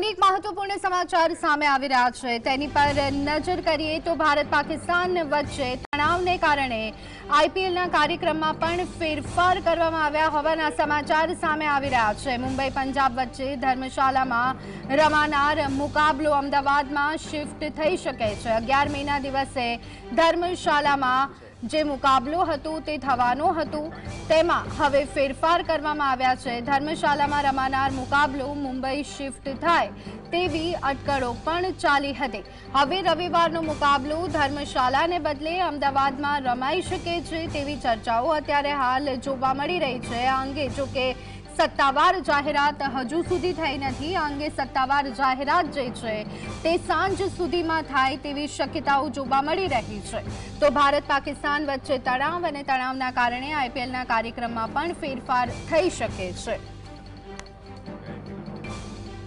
અન્ય એક મહત્વપૂર્ણ સમાચાર સામે આવી રહ્યા છે તેની પર નજર કરીએ તો ભારત પાકિસ્તાન વચ્ચે તણાવને કારણે આઈપીએલના કાર્યક્રમમાં પણ ફેરફાર કરવામાં આવ્યા હોવાના સમાચાર સામે આવી રહ્યા છે। મુંબઈ પંજાબ વચ્ચે ધર્મશાલામાં રમાનાર મુકાબલો અમદાવાદમાં શિફ્ટ થઈ શકે છે। 11 મેના દિવસે ધર્મશાલામાં જે મુકાબલો હતો તે થવાનો હતો તેમાં હવે ફેરફાર કરવામાં આવ્યા છે। ધર્મશાલામાં રમાનાર મુકાબલો મુંબઈ શિફ્ટ થાય તેવી અટકળો પણ ચાલી હતી। હવે રવિવારનો મુકાબલો ધર્મશાલાને બદલે અમદાવાદમાં રમાઈ શકે છે તેવી ચર્ચાઓ અત્યારે હાલ જોવા મળી રહી છે। આ અંગે જો કે સત્તાવાર જાહેરાત હજુ સુધી થઈ નથી। આ અંગે સત્તાવાર જાહેરાત જે છે તે સાંજ સુધીમાં થાય તેવી શક્યતાઓ જોવા મળી રહી છે। તો ભારત પાકિસ્તાન વચ્ચે તણાવ અને તણાવના કારણે આઈપીએલના કાર્યક્રમમાં પણ ફેરફાર થઈ શકે છે।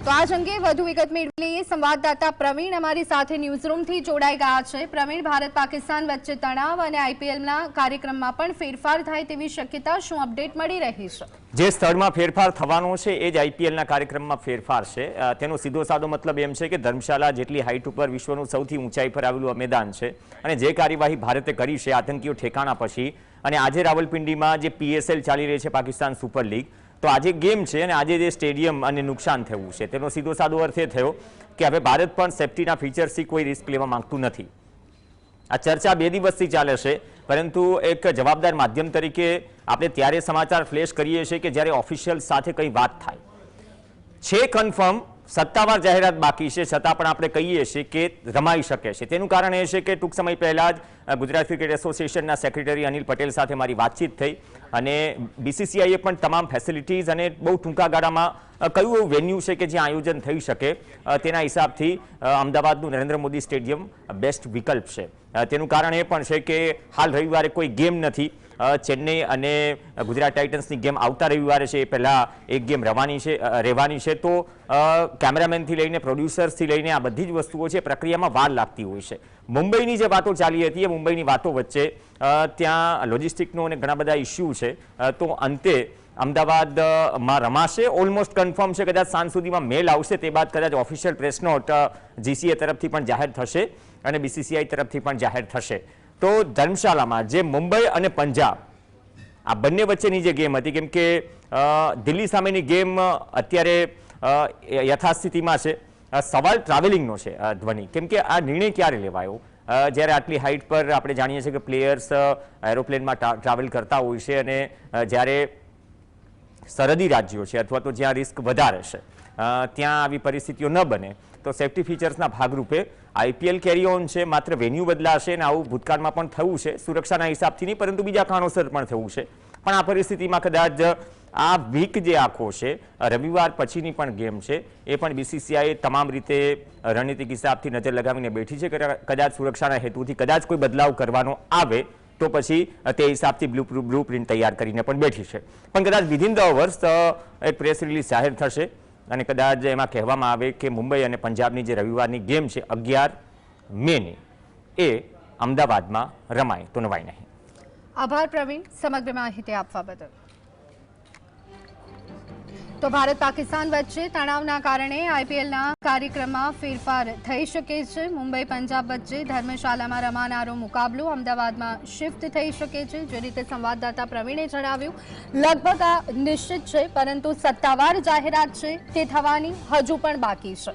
તો આજ અંગે વધુ વિગત મેળવી લઈએ। સંવાદદાતા પ્રવીણ અમારી સાથે ન્યૂઝરૂમથી જોડાઈ ગયા છે। પ્રવીણ, ભારત પાકિસ્તાન વચ્ચે તણાવ અને આઈપીએલના કાર્યક્રમમાં પણ ફેરફાર થાય તેવી શક્યતા શું અપડેટ મળી રહી છે? જે સ્થળમાં ફેરફાર થવાનો છે એ જ આઈપીએલના કાર્યક્રમમાં ફેરફાર છે। તેનો સીધો સાદો મતલબ એમ છે કે ધર્મશાલા જેટલી હાઈટ ઉપર વિશ્વનું સૌથી ઊંચાઈ પર આવેલું મેદાન છે અને જે કાર્યવાહી ભારતે કરી છે આતંકીઓ ઠેકાણા પછી, અને આજે રાવલપિંડીમાં જે પીએસએલ ચાલી રહી છે પાકિસ્તાન સુપર લીગ, તો આજે ગેમ છે અને આજે જે સ્ટેડિયમ અને નુકસાન થયું છે તેનો સીધો સાદો અર્થ એ થયો કે હવે ભારત પણ સેફટીના ફીચર્સથી કોઈ રિસ્ક લેવા માંગતું નથી। આ ચર્ચા 2 દિવસથી ચાલે છે, પરંતુ એક જવાબદાર માધ્યમ તરીકે આપણે ત્યારે સમાચાર ફ્લેશ કરીએ છીએ કે જ્યારે ઓફિશિયલ સાથે કંઈ વાત થાય છે। કન્ફર્મ સત્તાવાર જાહેરાત બાકી છે, છતાં પણ આપણે કહીએ છીએ કે રમાઈ શકે છે। તેનું કારણ એ છે કે ટૂંક સમય પહેલાં જ ગુજરાત ક્રિકેટ એસોસિએશનના સેક્રેટરી અનિલ પટેલ સાથે મારી વાતચીત થઈ અને બીસીસીઆઈએ પણ તમામ ફેસિલિટીઝ અને બહુ ટૂંકા ગાળામાં કયું એવું વેન્યુ છે કે જ્યાં આયોજન થઈ શકે તેના હિસાબથી અમદાવાદનું નરેન્દ્ર મોદી સ્ટેડિયમ બેસ્ટ વિકલ્પ છે। તેનું કારણ એ પણ છે કે હાલ રવિવારે કોઈ ગેમ નથી। ચેન્નઈ અને ગુજરાત ટાઇટન્સની ગેમ આવતા રવિવારે છે, એ પહેલાં એક ગેમ રહેવાની છે। તો કેમેરામેનથી લઈને પ્રોડ્યુસર્સથી લઈને આ બધી જ વસ્તુઓ છે પ્રક્રિયામાં વાર લાગતી હોય છે। મુંબઈની જે વાતો ચાલી હતી એ મુંબઈની વાતો વચ્ચે ત્યાં લોજિસ્ટિકનો અને ઘણા બધા ઇસ્યુ છે, તો અંતે અમદાવાદમાં રમાશે। ઓલમોસ્ટ કન્ફર્મ છે, કદાચ સાંજ સુધીમાં મેલ આવશે, તે બાદ કદાચ ઓફિશિયલ પ્રેસ નોટ જીસીએ તરફથી પણ જાહેર થશે અને બીસીસીઆઈ તરફથી પણ જાહેર થશે। તો ધર્મશાલામાં જે મુંબઈ અને પંજાબ આ બંને વચ્ચેની જે ગેમ હતી, કેમ કે દિલ્હી સામેની ગેમ અત્યારે યથાસ્થિતિમાં છે, સવાલ ટ્રાવેલિંગનો છે ધ્વની, કેમ કે આ નિર્ણય ક્યારે લેવાયો જ્યારે આટલી હાઈટ પર આપણે જાણીએ છીએ કે પ્લેયર્સ એરોપ્લેનમાં ટ્રાવેલ કરતા હોય છે અને જ્યારે સરહદી રાજ્યો છે અથવા તો જ્યાં રિસ્ક વધારે છે ત્યાં આવી પરિસ્થિતિઓ ન બને તો સેફટી ફીચર્સના ભાગરૂપે આઈપીએલ કેરી ઓન છે। માત્ર વેન્યુ બદલાશે અને આવું ભૂતકાળમાં પણ થયું છે, સુરક્ષાના હિસાબથી નહીં પરંતુ બીજા કારણોસર પણ થયું છે। પણ આ પરિસ્થિતિમાં કદાચ આ વીક જે આખો છે રવિવાર પછીની પણ ગેમ છે એ પણ બીસીસીઆઈ તમામ રીતે રણનીતિક હિસાબથી નજર લગાવીને બેઠી છે કે કદાચ સુરક્ષાના હેતુથી કદાચ કોઈ બદલાવ કરવાનો આવે તો પછી તે હિસાબથી બ્લુ પ્રિન્ટ તૈયાર કરીને પણ બેઠી છે। પણ કદાચ વિધિન ધ અવર્સ એક પ્રેસ રિલીઝ જાહેર થશે અને કદાચ એમાં કહેવામાં આવે કે મુંબઈ અને પંજાબની જે રવિવારની ગેમ છે 11 મેની એ અમદાવાદમાં રમાય તો નવાય નહીં। આભાર પ્રવીણ સમગ્ર માહિતી આપવા બદલ। તો ભારત પાકિસ્તાન વચ્ચે તણાવના કારણે આઈપીએલના કાર્યક્રમમાં ફેરફાર થઈ શકે છે। મુંબઈ પંજાબ વચ્ચે ધર્મશાલામાં રમાનારો મુકાબલો અમદાવાદમાં શિફ્ટ થઈ શકે છે। જે રીતે સંવાદદાતા પ્રવીણે જણાવ્યું, લગભગ આ નિશ્ચિત છે, પરંતુ સત્તાવાર જાહેરાત છે તે થવાની હજુ પણ બાકી છે।